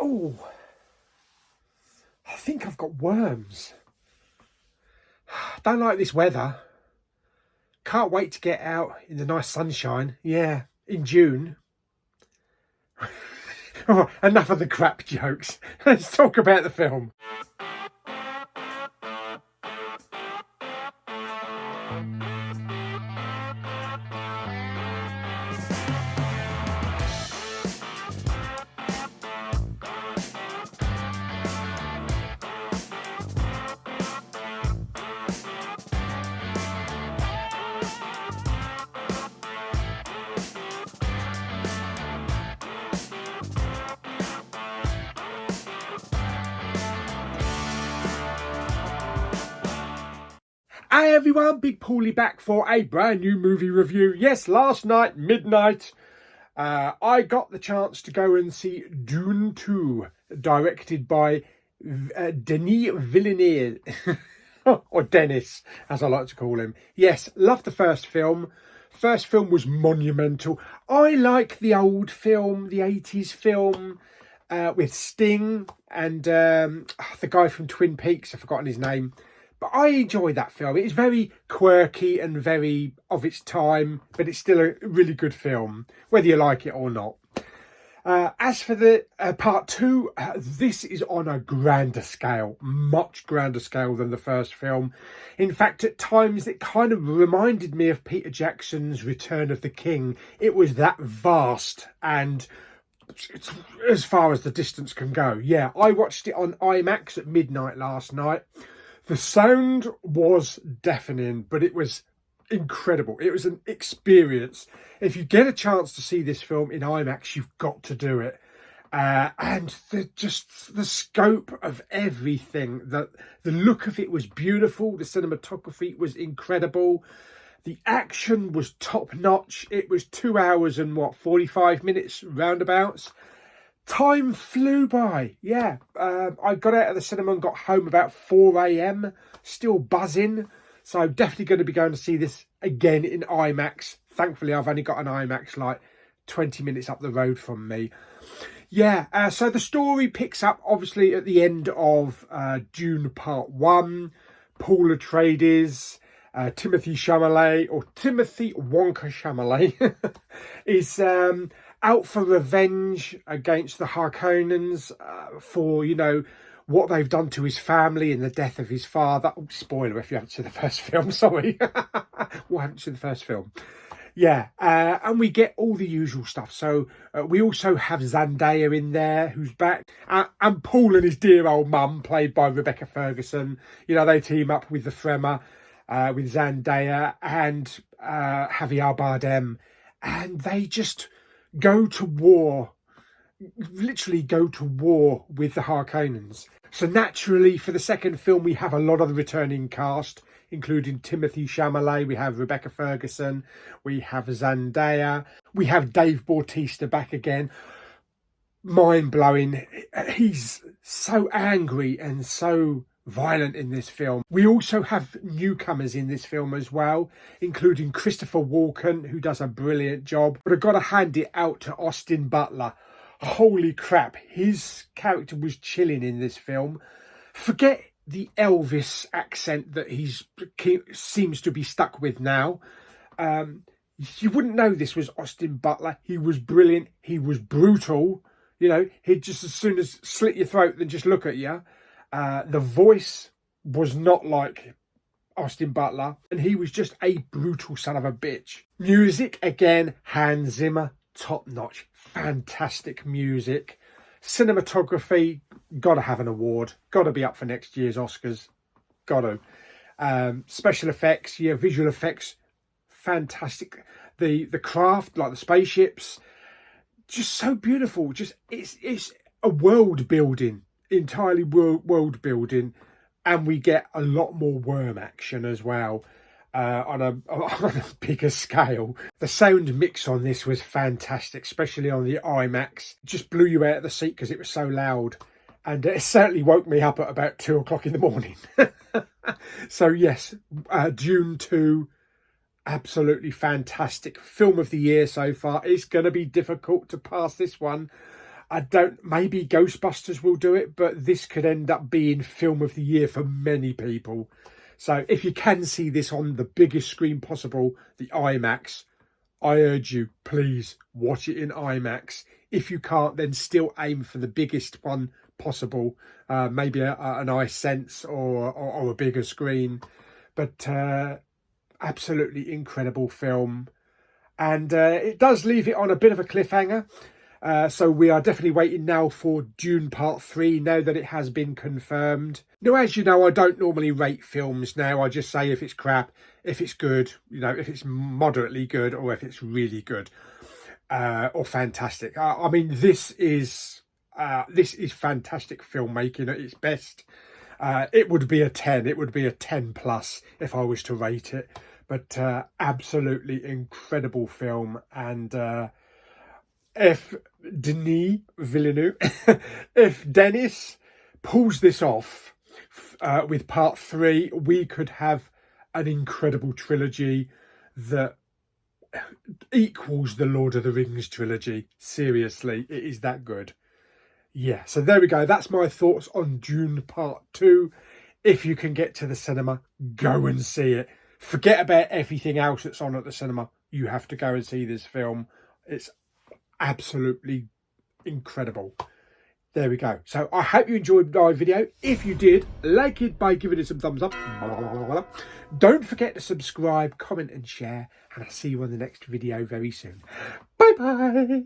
Oh, I think I've got worms. Don't like this weather. Can't wait to get out in the nice sunshine. Yeah, in June. Oh, enough of the crap jokes. Let's talk about the film. Hey everyone, Big Pauly back for a brand new movie review. Yes, last night, midnight, I got the chance to go and see Dune 2, directed by Denis Villeneuve, or Dennis, as I like to call him. Yes, loved the first film. First film was monumental. I like the old film, the 80s film, with Sting and the guy from Twin Peaks, I've forgotten his name. But I enjoyed that film. It's very quirky and very of its time, but it's still a really good film, whether you like it or not. As for the part two, this is on a grander scale, much grander scale than the first film. In fact, at times it kind of reminded me of Peter Jackson's Return of the King. It was that vast and it's as far as the distance can go. Yeah, I watched it on IMAX at midnight last night. The sound was deafening, but it was incredible. It was an experience. If you get a chance to see this film in IMAX, you've got to do it. And the scope of everything, the look of it was beautiful. The cinematography was incredible. The action was top notch. It was 2 hours and 45 minutes roundabouts. Time flew by. Yeah, I got out of the cinema and got home about 4 a.m. Still buzzing. So I'm definitely going to be going to see this again in IMAX. Thankfully, I've only got an IMAX like 20 minutes up the road from me. Yeah, so the story picks up obviously at the end of Dune Part 1. Paul Atreides, Timothy Chalamet, or Timothy Wonka Chalamet, is out for revenge against the Harkonnens for, you know, what they've done to his family and the death of his father. Oh, spoiler if you haven't seen the first film, sorry. Well, I haven't seen the first film. Yeah, and we get all the usual stuff. So we also have Zendaya in there, who's back. And Paul and his dear old mum, played by Rebecca Ferguson. You know, they team up with the Fremer, with Zendaya and Javier Bardem. And they just go to war, literally go to war with the Harkonnens. So naturally, for the second film, we have a lot of the returning cast, including Timothy Chalamet, we have Rebecca Ferguson, we have Zendaya, we have Dave Bautista back again. Mind-blowing. He's so angry and so violent in this film. We also have newcomers in this film as well, including Christopher Walken, who does a brilliant job. But I've got to hand it out to Austin Butler. Holy crap, his character was chilling in this film. Forget the Elvis accent that he seems to be stuck with now. You wouldn't know this was Austin Butler. He was brilliant. He was brutal. You know, he'd just as soon as slit your throat than just look at you. The voice was not like Austin Butler, and he was just a brutal son of a bitch. Music, again, Hans Zimmer, top notch, fantastic music. Cinematography, gotta have an award, gotta be up for next year's Oscars, gotta. Special effects, yeah, visual effects, fantastic. The craft, like the spaceships, just so beautiful. Just it's a world building. Entirely world building, and we get a lot more worm action as well on a bigger scale. The sound mix on this was fantastic, especially on the IMAX. Just blew you out of the seat because it was so loud, and it certainly woke me up at about 2 o'clock in the morning. So yes, Dune 2, absolutely fantastic film of the year so far. It's going to be difficult to pass this one. maybe Ghostbusters will do it, but this could end up being film of the year for many people. So if you can see this on the biggest screen possible, the IMAX, I urge you, please watch it in IMAX. If you can't, then still aim for the biggest one possible, maybe an Hisense or a bigger screen. But absolutely incredible film. And it does leave it on a bit of a cliffhanger. So we are definitely waiting now for Dune Part 3, now that it has been confirmed. Now, as you know, I don't normally rate films now. I just say if it's crap, if it's good, you know, if it's moderately good, or if it's really good or fantastic. I mean, this is fantastic filmmaking at its best. It would be a 10. It would be a 10 plus if I was to rate it. But absolutely incredible film. And if Denis Villeneuve, if Dennis pulls this off with Part 3, we could have an incredible trilogy that equals the Lord of the Rings trilogy. Seriously, it is that good. Yeah, so there we go. That's my thoughts on Dune Part 2. If you can get to the cinema, go and see it. Forget about everything else that's on at the cinema. You have to go and see this film. It's absolutely incredible. There we go. So I hope you enjoyed my video. If you did, like it by giving it some thumbs up. Don't forget to subscribe, comment and share. And I'll see you on the next video very soon. Bye bye.